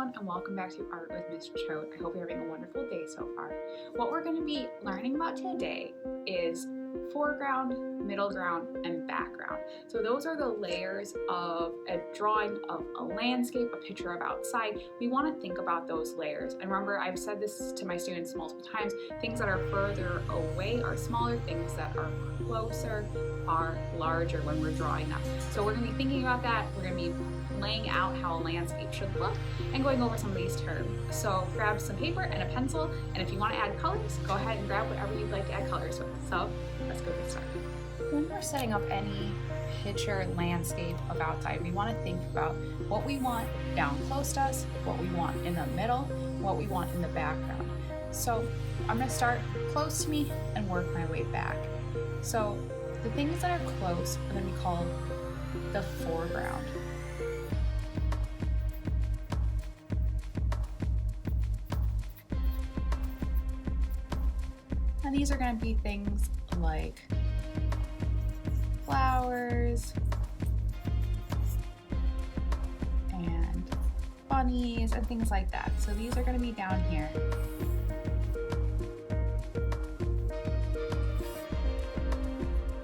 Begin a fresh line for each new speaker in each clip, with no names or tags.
everyone, and welcome back to Art with Miss Choate. I hope you're having a wonderful day so far. What we're going to be learning about today is foreground, middle ground, and background. So those are the layers of a drawing of a landscape, a picture of outside. We want to think about those layers. And remember, I've said this to my students multiple times, things that are further away are smaller, things that are closer are larger when we're drawing them. So we're going to be thinking about that. We're going to be laying out how a landscape should look and going over some of these terms. So grab some paper and a pencil, and if you want to add colors, go ahead and grab whatever you'd like to add colors with. So let's go get started. When we're setting up any picture landscape of outside, we want to think about what we want down close to us, what we want in the middle, what we want in the background. So I'm going to start close to me and work my way back. So the things that are close are going to be called the foreground. And these are going to be things like flowers and bunnies and things like that. So these are going to be down here.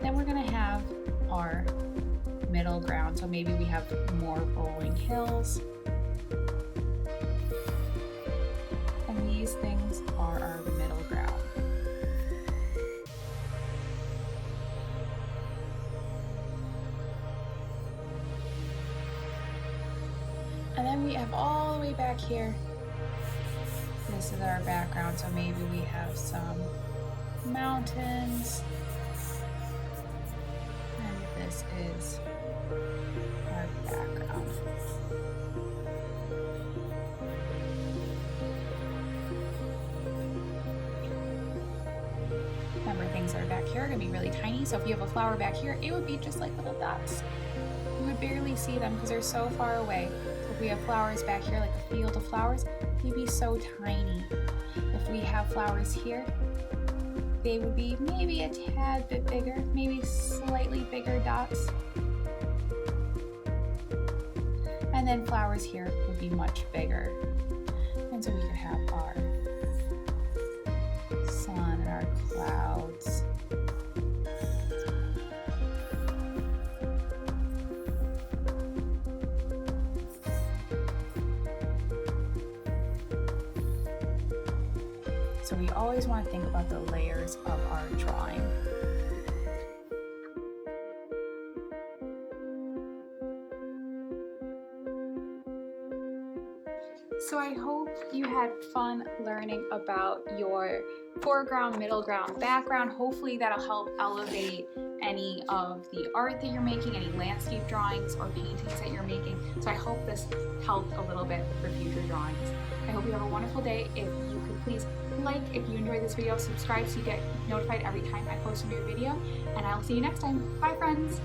Then we're going to have our middle ground. So maybe we have more rolling hills. And these things are our middle ground. And then we have all the way back here. This is our background, so maybe we have some mountains. And this is our background. Remember, things that are back here are going to be really tiny, so if you have a flower back here, it would be just like little dots. You would barely see them because they're so far away. So if we have flowers back here, like a field of flowers, they'd be so tiny. If we have flowers here, they would be maybe a tad bit bigger, maybe slightly bigger dots. And then flowers here would be much bigger. And so we could have our sun and our clouds. So we always want to think about the layers of our drawing. So I hope you had fun learning about your foreground, middle ground, background. Hopefully that'll help elevate any of the art that you're making, any landscape drawings or paintings that you're making. So I hope this helped a little bit for future drawings. I hope you have a wonderful day. If you could please like if you enjoyed this video, subscribe so you get notified every time I post a new video, and I'll see you next time. Bye friends!